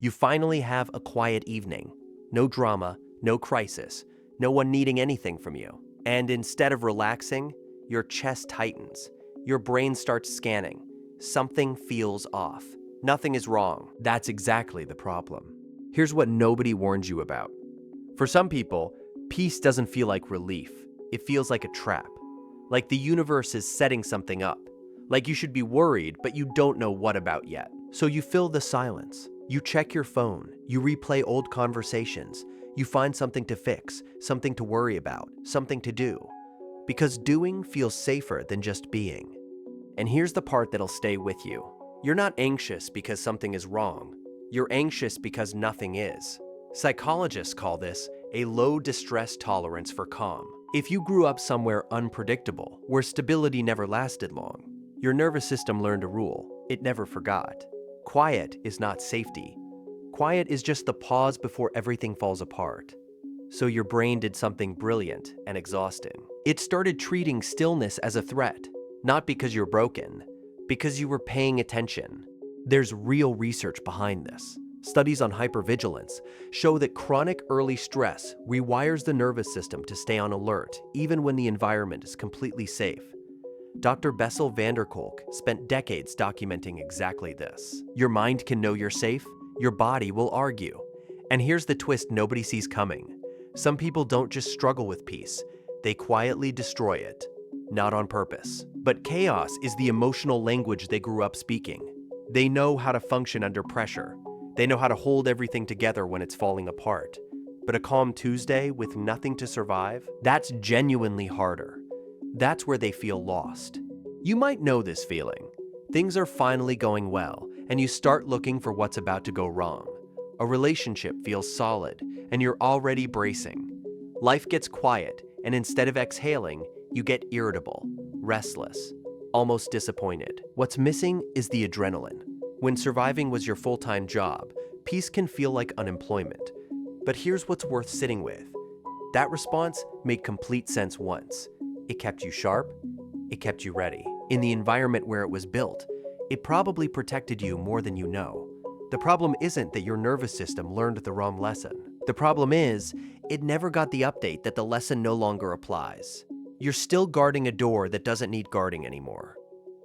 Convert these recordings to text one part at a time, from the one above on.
You finally have a quiet evening. No drama, no crisis, no one needing anything from you. And instead of relaxing, your chest tightens. Your brain starts scanning. Something feels off. Nothing is wrong. That's exactly the problem. Here's what nobody warns you about. For some people, peace doesn't feel like relief. It feels like a trap. Like the universe is setting something up. Like you should be worried, but you don't know what about yet. So you fill the silence. You check your phone. You replay old conversations. You find something to fix, something to worry about, something to do. Because doing feels safer than just being. And here's the part that'll stay with you. You're not anxious because something is wrong. You're anxious because nothing is. Psychologists call this a low distress tolerance for calm. If you grew up somewhere unpredictable, where stability never lasted long, your nervous system learned a rule. It never forgot. Quiet is not safety. Quiet is just the pause before everything falls apart. So your brain did something brilliant and exhausting. It started treating stillness as a threat, not because you're broken, because you were paying attention. There's real research behind this. Studies on hypervigilance show that chronic early stress rewires the nervous system to stay on alert even when the environment is completely safe. Dr. Bessel van der Kolk spent decades documenting exactly this. Your mind can know you're safe, your body will argue. And here's the twist nobody sees coming. Some people don't just struggle with peace, they quietly destroy it. Not on purpose. But chaos is the emotional language they grew up speaking. They know how to function under pressure. They know how to hold everything together when it's falling apart. But a calm Tuesday with nothing to survive, that's genuinely harder. That's where they feel lost. You might know this feeling. Things are finally going well, and you start looking for what's about to go wrong. A relationship feels solid, and you're already bracing. Life gets quiet, and instead of exhaling, you get irritable, restless, almost disappointed. What's missing is the adrenaline. When surviving was your full-time job, peace can feel like unemployment. But here's what's worth sitting with. That response made complete sense once. It kept you sharp, it kept you ready. In the environment where it was built, it probably protected you more than you know. The problem isn't that your nervous system learned the wrong lesson. The problem is, it never got the update that the lesson no longer applies. You're still guarding a door that doesn't need guarding anymore.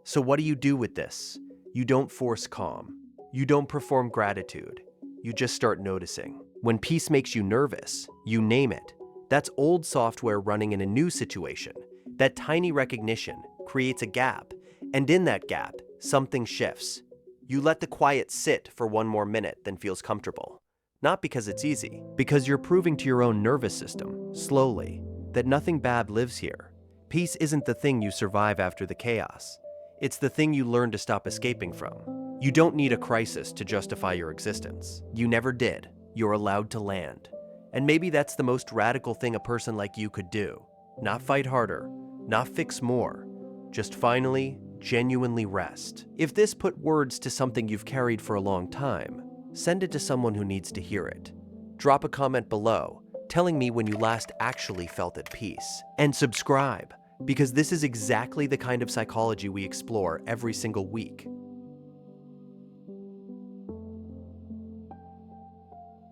So what do you do with this? You don't force calm. You don't perform gratitude. You just start noticing. When peace makes you nervous, you name it. That's old software running in a new situation. That tiny recognition creates a gap, and in that gap, something shifts. You let the quiet sit for one more minute than feels comfortable. Not because it's easy, because you're proving to your own nervous system, slowly, that nothing bad lives here. Peace isn't the thing you survive after the chaos. It's the thing you learn to stop escaping from. You don't need a crisis to justify your existence. You never did. You're allowed to land. And maybe that's the most radical thing a person like you could do. Not fight harder, not fix more, just finally, genuinely rest. If this put words to something you've carried for a long time, send it to someone who needs to hear it. Drop a comment below, telling me when you last actually felt at peace. And subscribe, because this is exactly the kind of psychology we explore every single week.